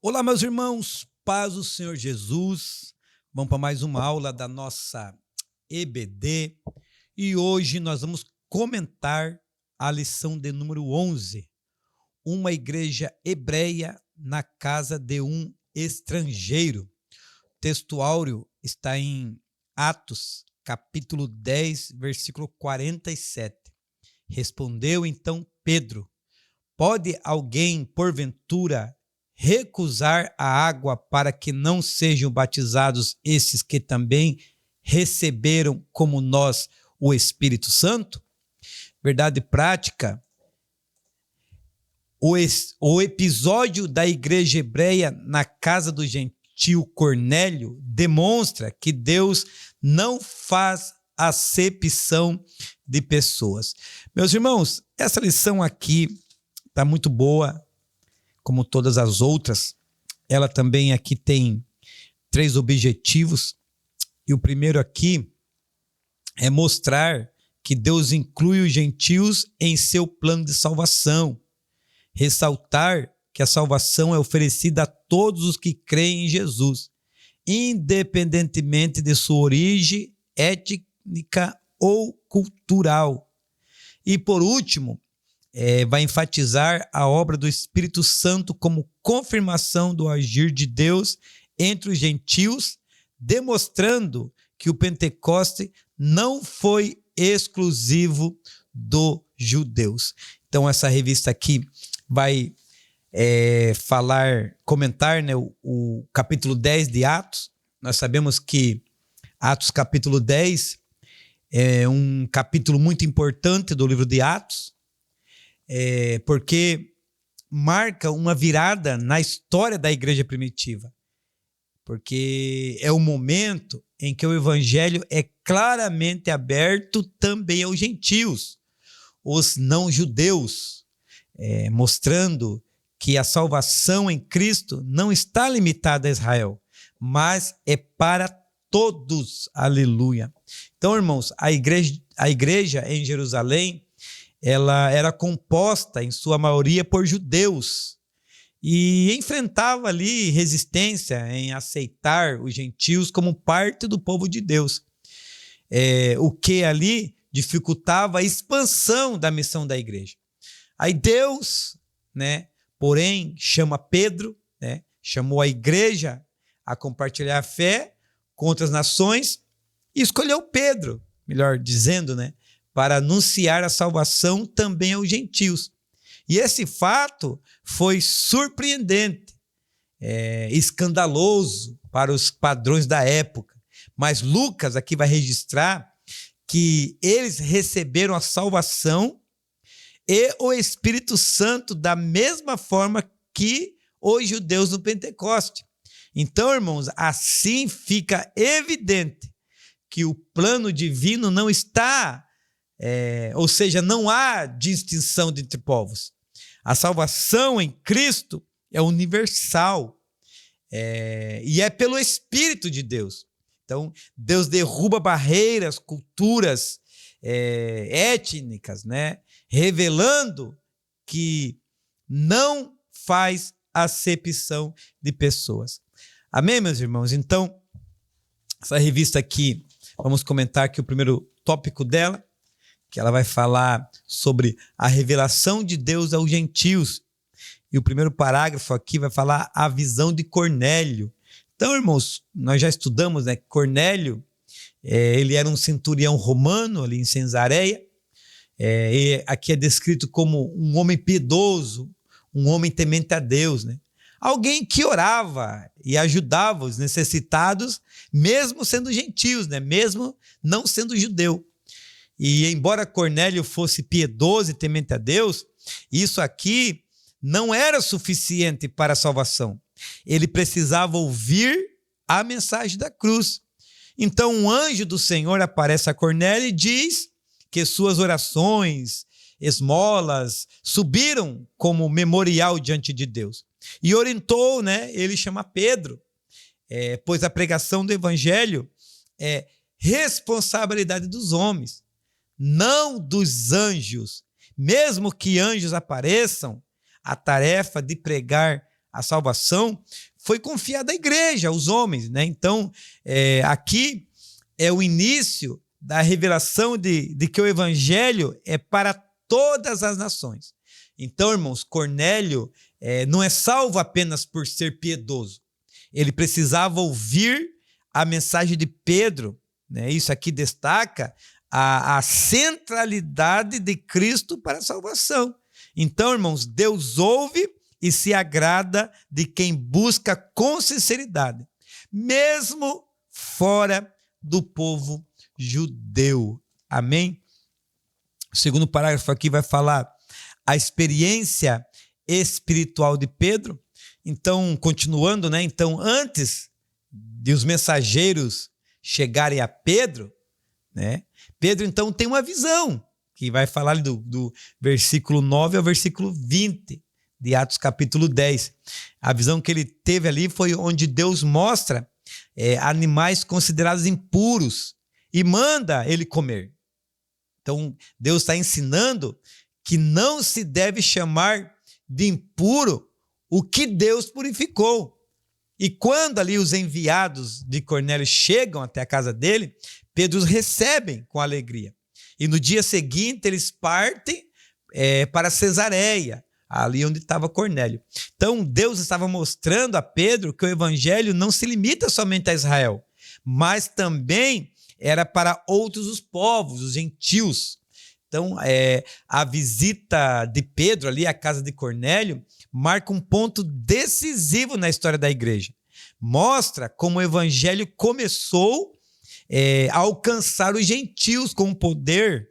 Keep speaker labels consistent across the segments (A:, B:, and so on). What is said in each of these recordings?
A: Olá, meus irmãos, paz do Senhor Jesus. Vamos para mais uma aula da nossa EBD e hoje nós vamos comentar a lição de número 11, uma igreja hebreia na casa de um estrangeiro. O texto áureo está em Atos, capítulo 10, versículo 47. Respondeu então Pedro: pode alguém, porventura, recusar a água para que não sejam batizados esses que também receberam como nós o Espírito Santo? Verdade prática, o episódio da igreja hebreia na casa do gentil Cornélio demonstra que Deus não faz acepção de pessoas. Meus irmãos, essa lição aqui está muito boa, como todas as outras. Ela também aqui tem 3 objetivos. E o primeiro aqui é mostrar que Deus inclui os gentios em seu plano de salvação. Ressaltar que a salvação é oferecida a todos os que creem em Jesus, independentemente de sua origem étnica ou cultural. E por último, vai enfatizar a obra do Espírito Santo como confirmação do agir de Deus entre os gentios, demonstrando que o Pentecoste não foi exclusivo dos judeus. Então essa revista aqui vai comentar, né, o capítulo 10 de Atos. Nós sabemos que Atos capítulo 10 é um capítulo muito importante do livro de Atos, porque marca uma virada na história da igreja primitiva, porque é o momento em que o evangelho é claramente aberto também aos gentios, os não-judeus, mostrando que a salvação em Cristo não está limitada a Israel, mas é para todos. Aleluia. Então, irmãos, a igreja em Jerusalém, ela era composta, em sua maioria, por judeus e enfrentava ali resistência em aceitar os gentios como parte do povo de Deus, o que ali dificultava a expansão da missão da igreja. Aí Deus, porém, chama Pedro, chamou a igreja a compartilhar a fé com outras nações e escolheu Pedro, melhor dizendo, para anunciar a salvação também aos gentios. E esse fato foi surpreendente, escandaloso para os padrões da época. Mas Lucas aqui vai registrar que eles receberam a salvação e o Espírito Santo da mesma forma que os judeus no Pentecoste. Então, irmãos, assim fica evidente que o plano divino não está, ou seja, não há distinção entre povos. A salvação em Cristo é universal, e é pelo Espírito de Deus. Então, Deus derruba barreiras, culturas, étnicas, revelando que não faz acepção de pessoas. Amém, meus irmãos? Então, essa revista aqui, vamos comentar aqui o primeiro tópico dela, que ela vai falar sobre a revelação de Deus aos gentios. E o primeiro parágrafo aqui vai falar a visão de Cornélio. Então, irmãos, nós já estudamos, que Cornélio, ele era um centurião romano ali em Cesareia. E aqui é descrito como um homem piedoso, um homem temente a Deus, Alguém que orava e ajudava os necessitados, mesmo sendo gentios, mesmo não sendo judeu. E embora Cornélio fosse piedoso e temente a Deus, isso aqui não era suficiente para a salvação. Ele precisava ouvir a mensagem da cruz. Então um anjo do Senhor aparece a Cornélio e diz que suas orações, esmolas, subiram como memorial diante de Deus. E orientou, ele chama Pedro, pois a pregação do evangelho é responsabilidade dos homens, não dos anjos. Mesmo que anjos apareçam, a tarefa de pregar a salvação, foi confiada à igreja, aos homens, né? Então, aqui é o início da revelação de que o evangelho é para todas as nações. Então, irmãos, Cornélio não é salvo apenas por ser piedoso. Ele precisava ouvir a mensagem de Pedro, né? Isso aqui destaca a centralidade de Cristo para a salvação. Então, irmãos, Deus ouve e se agrada de quem busca com sinceridade, mesmo fora do povo judeu. Amém? O segundo parágrafo aqui vai falar a experiência espiritual de Pedro. Então, continuando, né? Então, antes de os mensageiros chegarem a Pedro, né? Pedro, então, tem uma visão, que vai falar do versículo 9 ao versículo 20 de Atos capítulo 10. A visão que ele teve ali foi onde Deus mostra animais considerados impuros e manda ele comer. Então, Deus está ensinando que não se deve chamar de impuro o que Deus purificou. E quando ali os enviados de Cornélio chegam até a casa dele, Pedro os recebem com alegria. E no dia seguinte eles partem para Cesareia, ali onde estava Cornélio. Então Deus estava mostrando a Pedro que o evangelho não se limita somente a Israel, mas também era para outros os povos, os gentios. Então a visita de Pedro ali à casa de Cornélio marca um ponto decisivo na história da igreja. Mostra como o evangelho começou a alcançar os gentios com poder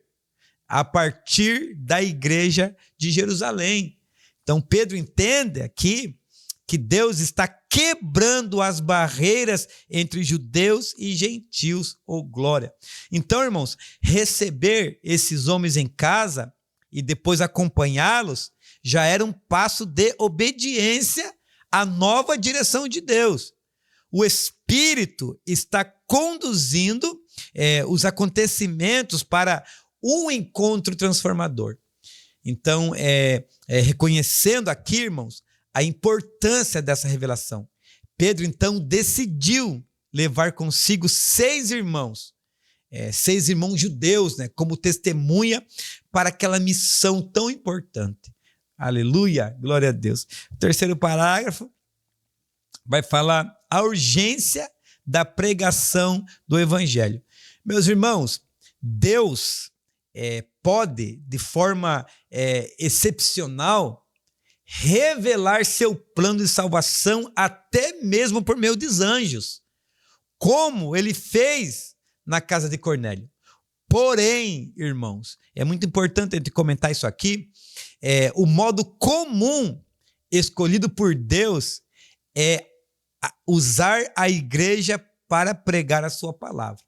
A: a partir da igreja de Jerusalém. Então Pedro entende aqui que Deus está quebrando as barreiras entre judeus e gentios, glória. Então, irmãos, receber esses homens em casa e depois acompanhá-los já era um passo de obediência à nova direção de Deus. O Espírito está conduzindo os acontecimentos para um encontro transformador. Então, reconhecendo aqui, irmãos, a importância dessa revelação, Pedro, então, decidiu levar consigo 6 irmãos, 6 irmãos judeus, né, como testemunha para aquela missão tão importante. Aleluia, glória a Deus. O terceiro parágrafo vai falar a urgência da pregação do evangelho. Meus irmãos, Deus pode, de forma excepcional, revelar seu plano de salvação até mesmo por meio dos anjos, como ele fez na casa de Cornélio. Porém, irmãos, é muito importante a gente comentar isso aqui, o modo comum escolhido por Deus é usar a igreja para pregar a sua palavra.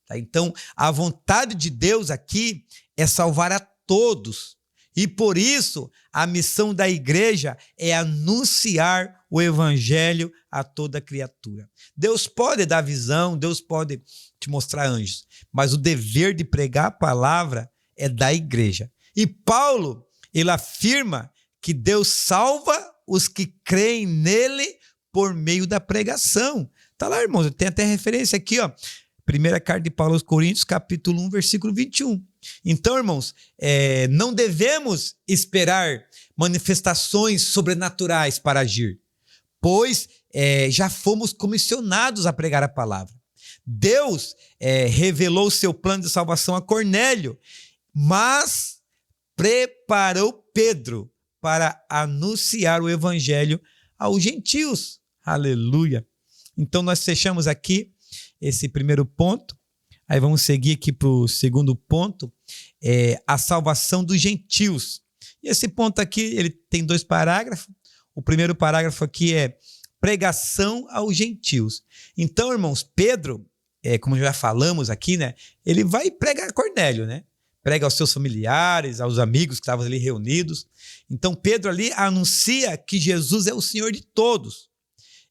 A: Tá? Então, a vontade de Deus aqui é salvar a todos. E por isso, a missão da igreja é anunciar o evangelho a toda criatura. Deus pode dar visão, Deus pode te mostrar anjos, mas o dever de pregar a palavra é da igreja. E Paulo, ele afirma que Deus salva os que creem nele por meio da pregação. Tá lá, irmãos, tem até referência aqui, ó. Primeira carta de Paulo aos Coríntios, capítulo 1, versículo 21. Então, irmãos, não devemos esperar manifestações sobrenaturais para agir, pois já fomos comissionados a pregar a palavra. Deus revelou seu plano de salvação a Cornélio, mas preparou Pedro para anunciar o evangelho aos gentios. Aleluia! Então, nós fechamos aqui esse primeiro ponto. Aí vamos seguir aqui para o segundo ponto, a salvação dos gentios. E esse ponto aqui, ele tem 2 parágrafos. O primeiro parágrafo aqui é pregação aos gentios. Então, irmãos, Pedro, como já falamos aqui, né, ele vai pregar a Cornélio, né? Prega aos seus familiares, aos amigos que estavam ali reunidos. Então, Pedro ali anuncia que Jesus é o Senhor de todos.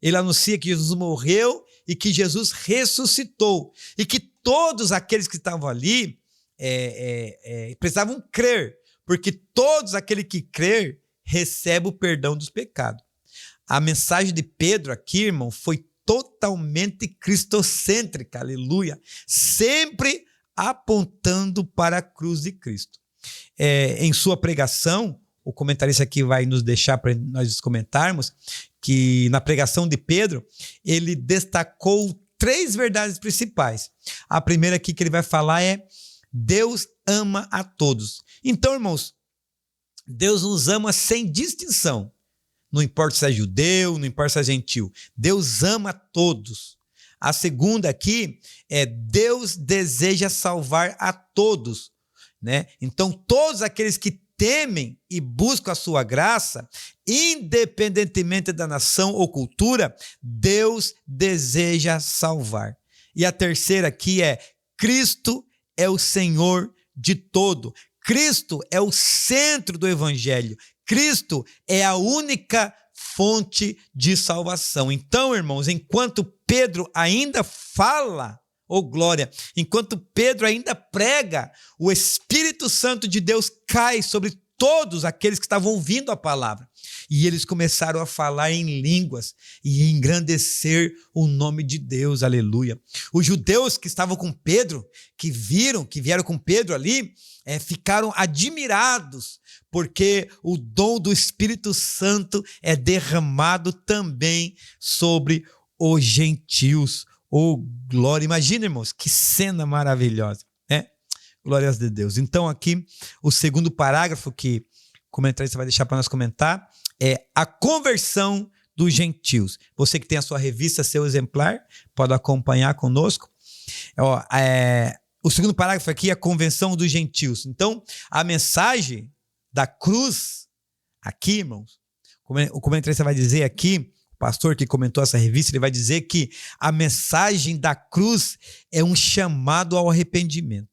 A: Ele anuncia que Jesus morreu e que Jesus ressuscitou. E que todos aqueles que estavam ali precisavam crer, porque todos aqueles que crer recebem o perdão dos pecados. a mensagem de Pedro aqui, irmão, foi totalmente cristocêntrica, aleluia, sempre apontando para a cruz de Cristo. Em sua pregação, o comentarista aqui vai nos deixar para nós comentarmos, que na pregação de Pedro, ele destacou 3 verdades principais. A primeira aqui que ele vai falar é: Deus ama a todos. Então, irmãos, Deus nos ama sem distinção. Não importa se é judeu, não importa se é gentil. Deus ama a todos. A segunda aqui é: Deus deseja salvar a todos, né? Então, todos aqueles que temem e buscam a sua graça, independentemente da nação ou cultura, Deus deseja salvar. E a terceira aqui é: Cristo é o Senhor de todo. Cristo é o centro do evangelho. Cristo é a única fonte de salvação. Então, irmãos, enquanto Pedro ainda fala, glória, enquanto Pedro ainda prega, o Espírito Santo de Deus cai sobre todos aqueles que estavam ouvindo a palavra. E eles começaram a falar em línguas e engrandecer o nome de Deus, aleluia. Os judeus que estavam com Pedro, que vieram com Pedro ali, ficaram admirados, porque o dom do Espírito Santo é derramado também sobre os gentios. Glória! Imagina, irmãos, que cena maravilhosa, né? Glórias a Deus. Então, aqui, o segundo parágrafo que o comentarista vai deixar para nós comentar é a conversão dos gentios. Você que tem a sua revista, seu exemplar, pode acompanhar conosco. O segundo parágrafo aqui é a conversão dos gentios. Então, a mensagem da cruz, aqui, irmãos, o comentarista vai dizer aqui, o pastor que comentou essa revista, ele vai dizer que a mensagem da cruz é um chamado ao arrependimento.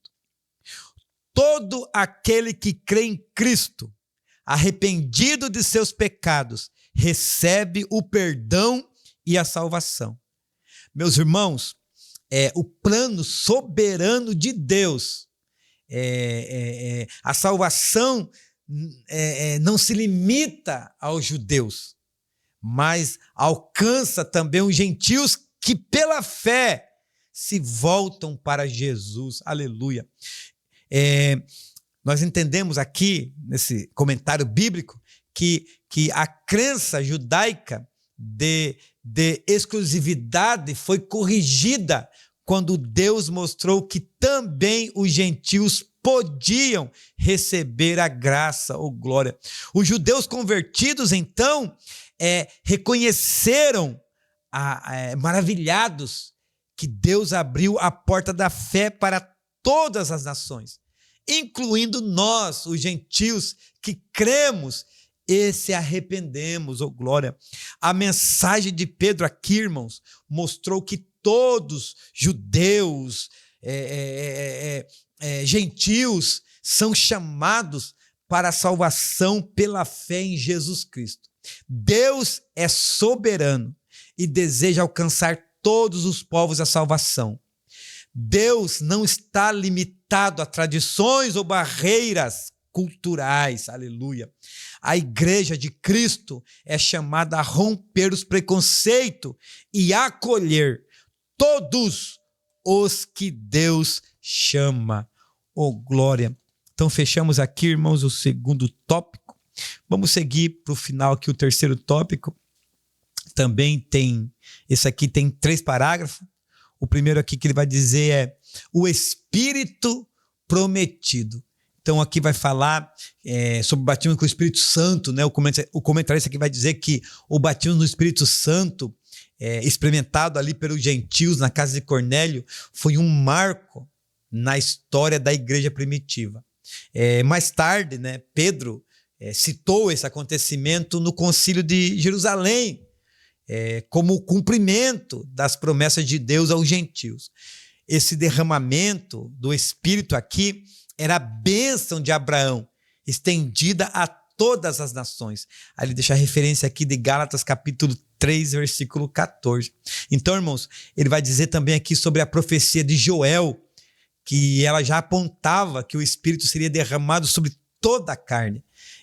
A: Todo aquele que crê em Cristo, arrependido de seus pecados, recebe o perdão e a salvação. Meus irmãos, o plano soberano de Deus, a salvação não se limita aos judeus, mas alcança também os gentios que pela fé se voltam para Jesus, aleluia. Nós entendemos aqui, nesse comentário bíblico, que a crença judaica de exclusividade foi corrigida quando Deus mostrou que também os gentios podiam receber a graça ou glória. Os judeus convertidos, então, reconheceram, maravilhados, que Deus abriu a porta da fé para todas as nações, incluindo nós, os gentios, que cremos e se arrependemos, glória. A mensagem de Pedro aqui, irmãos, mostrou que todos, judeus, gentios, são chamados para a salvação pela fé em Jesus Cristo. Deus é soberano e deseja alcançar todos os povos à salvação. Deus não está limitado a tradições ou barreiras culturais, aleluia. A igreja de Cristo é chamada a romper os preconceitos e acolher todos os que Deus chama. Glória! Então fechamos aqui, irmãos, o segundo tópico. Vamos seguir para o final aqui, o terceiro tópico. Também esse aqui tem 3 parágrafos. O primeiro aqui que ele vai dizer é o Espírito prometido. Então aqui vai falar sobre o batismo com o Espírito Santo, né? O comentarista aqui vai dizer que o batismo no Espírito Santo, experimentado ali pelos gentios na casa de Cornélio, foi um marco na história da igreja primitiva. Mais tarde, né, Pedro citou esse acontecimento no Concílio de Jerusalém, como cumprimento das promessas de Deus aos gentios. Esse derramamento do Espírito aqui era a bênção de Abraão, estendida a todas as nações. Aí ele deixa a referência aqui de Gálatas capítulo 3, versículo 14. Então, irmãos, ele vai dizer também aqui sobre a profecia de Joel, que ela já apontava que o Espírito seria derramado sobre toda a carne.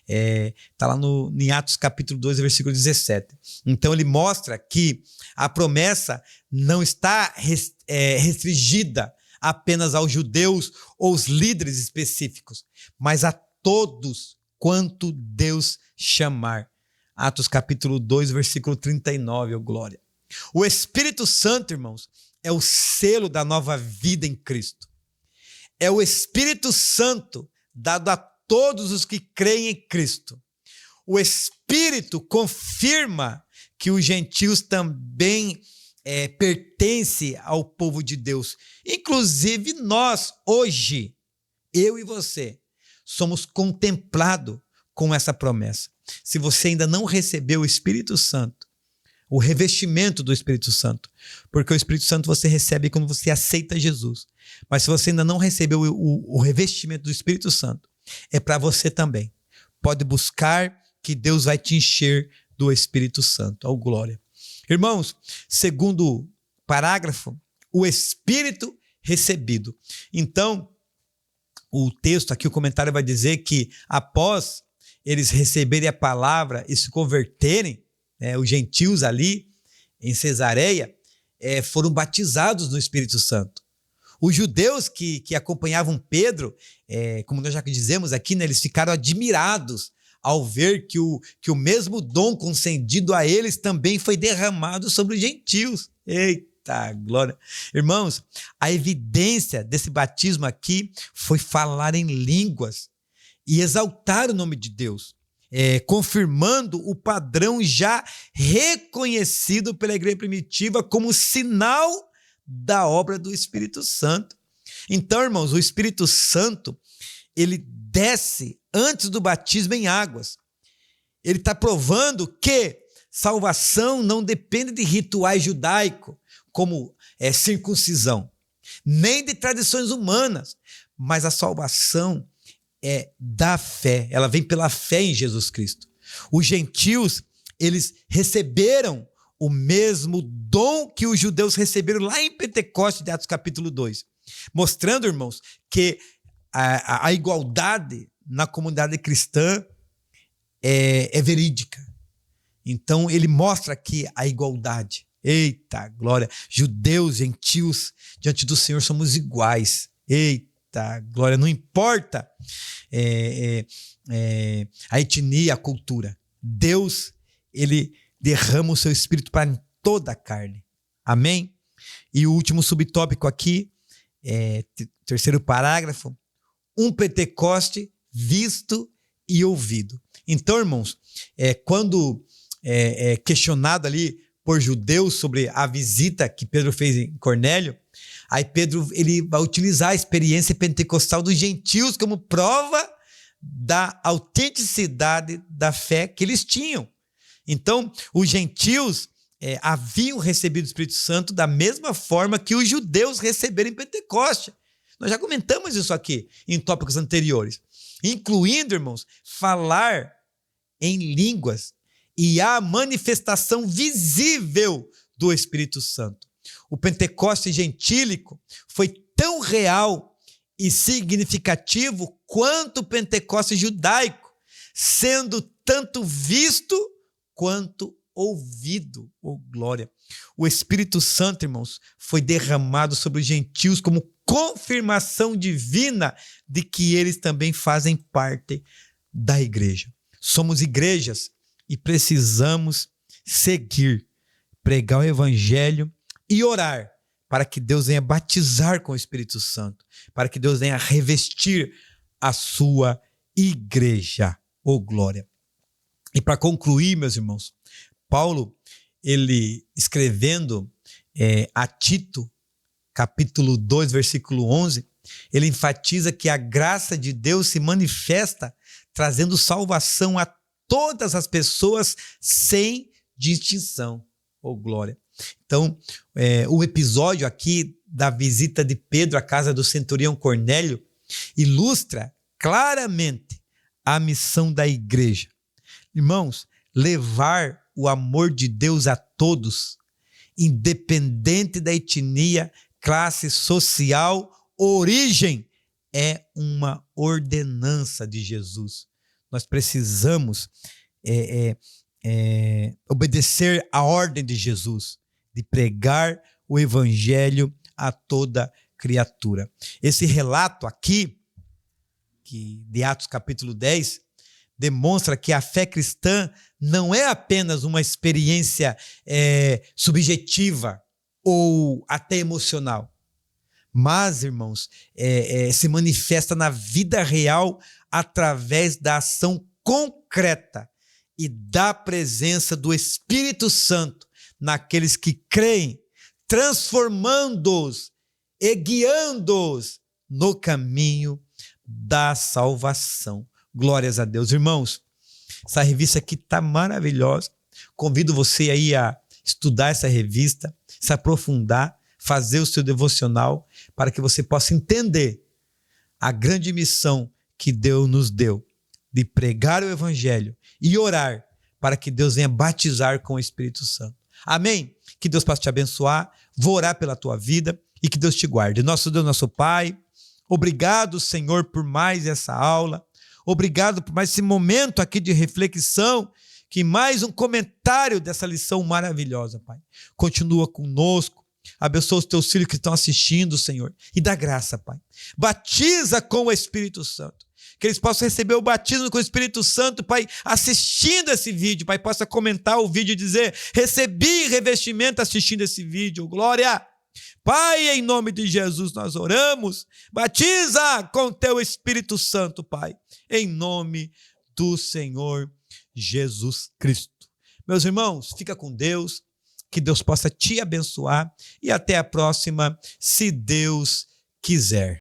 A: Está lá em Atos capítulo 2, versículo 17. Então ele mostra que a promessa não está restringida apenas aos judeus ou os líderes específicos, mas a todos quanto Deus chamar. Atos capítulo 2, versículo 39, glória. O Espírito Santo, irmãos, é o selo da nova vida em Cristo. É o Espírito Santo dado a todos os que creem em Cristo. O Espírito confirma que os gentios também pertencem ao povo de Deus. Inclusive nós, hoje, eu e você, somos contemplados com essa promessa. Se você ainda não recebeu o Espírito Santo, o revestimento do Espírito Santo, porque o Espírito Santo você recebe quando você aceita Jesus. Mas se você ainda não recebeu o revestimento do Espírito Santo, é para você também. Pode buscar que Deus vai te encher do Espírito Santo. Ó, glória. Irmãos, segundo parágrafo, o Espírito recebido. Então, o texto aqui, o comentário vai dizer que após eles receberem a palavra e se converterem, os gentios ali em Cesareia foram batizados no Espírito Santo. Os judeus que acompanhavam Pedro, como nós já dizemos aqui, eles ficaram admirados ao ver que o mesmo dom concedido a eles também foi derramado sobre os gentios. Eita, glória! Irmãos, a evidência desse batismo aqui foi falar em línguas e exaltar o nome de Deus, confirmando o padrão já reconhecido pela igreja primitiva como sinal da obra do Espírito Santo. Então, irmãos, o Espírito Santo, ele desce antes do batismo em águas. Ele está provando que salvação não depende de rituais judaicos, como circuncisão, nem de tradições humanas, mas a salvação é da fé, ela vem pela fé em Jesus Cristo. Os gentios, eles receberam o mesmo dom que os judeus receberam lá em Pentecostes, de Atos capítulo 2, mostrando, irmãos, que a igualdade na comunidade cristã é verídica. Então, ele mostra aqui a igualdade. Eita, glória! Judeus, gentios, diante do Senhor somos iguais. Eita, glória! Não importa a etnia, a cultura. Deus, ele derrama o seu Espírito para toda a carne. Amém? E o último subtópico aqui, terceiro parágrafo, um Pentecoste visto e ouvido. Então, irmãos, quando questionado ali por judeus sobre a visita que Pedro fez em Cornélio, aí Pedro ele vai utilizar a experiência pentecostal dos gentios como prova da autenticidade da fé que eles tinham. Então, os gentios haviam recebido o Espírito Santo da mesma forma que os judeus receberam em Pentecoste. Nós já comentamos isso aqui em tópicos anteriores, incluindo, irmãos, falar em línguas e a manifestação visível do Espírito Santo. O Pentecoste gentílico foi tão real e significativo quanto o Pentecoste judaico, sendo tanto visto quanto ouvido. Oh, glória! O Espírito Santo, irmãos, foi derramado sobre os gentios como confirmação divina de que eles também fazem parte da igreja. Somos igrejas e precisamos seguir, pregar o evangelho e orar para que Deus venha batizar com o Espírito Santo, para que Deus venha revestir a sua igreja. Oh, glória! E para concluir, meus irmãos, Paulo, ele escrevendo a Tito, capítulo 2, versículo 11, ele enfatiza que a graça de Deus se manifesta trazendo salvação a todas as pessoas sem distinção. Oh, glória! Então, o episódio aqui da visita de Pedro à casa do centurião Cornélio ilustra claramente a missão da igreja. Irmãos, levar o amor de Deus a todos, independente da etnia, classe social, origem, é uma ordenança de Jesus. nós precisamos obedecer a ordem de Jesus, de pregar o evangelho a toda criatura. Esse relato aqui, de Atos capítulo 10, demonstra que a fé cristã não é apenas uma experiência subjetiva ou até emocional, mas, irmãos, se manifesta na vida real através da ação concreta e da presença do Espírito Santo naqueles que creem, transformando-os e guiando-os no caminho da salvação. Glórias a Deus. Irmãos, essa revista aqui está maravilhosa. Convido você aí a estudar essa revista, se aprofundar, fazer o seu devocional, para que você possa entender a grande missão que Deus nos deu, de pregar o evangelho e orar para que Deus venha batizar com o Espírito Santo. Amém? Que Deus possa te abençoar. Vou orar pela tua vida e que Deus te guarde. Nosso Deus, nosso Pai, obrigado, Senhor, por mais essa aula. Obrigado por mais esse momento aqui de reflexão, que mais um comentário dessa lição maravilhosa, Pai. Continua conosco. Abençoa os teus filhos que estão assistindo, Senhor, e dá graça, Pai. Batiza com o Espírito Santo, que eles possam receber o batismo com o Espírito Santo, Pai, assistindo esse vídeo, Pai, possa comentar o vídeo e dizer: recebi revestimento assistindo esse vídeo, glória. Pai, em nome de Jesus nós oramos, batiza com teu Espírito Santo, Pai, em nome do Senhor Jesus Cristo. Meus irmãos, fica com Deus, que Deus possa te abençoar e até a próxima, se Deus quiser.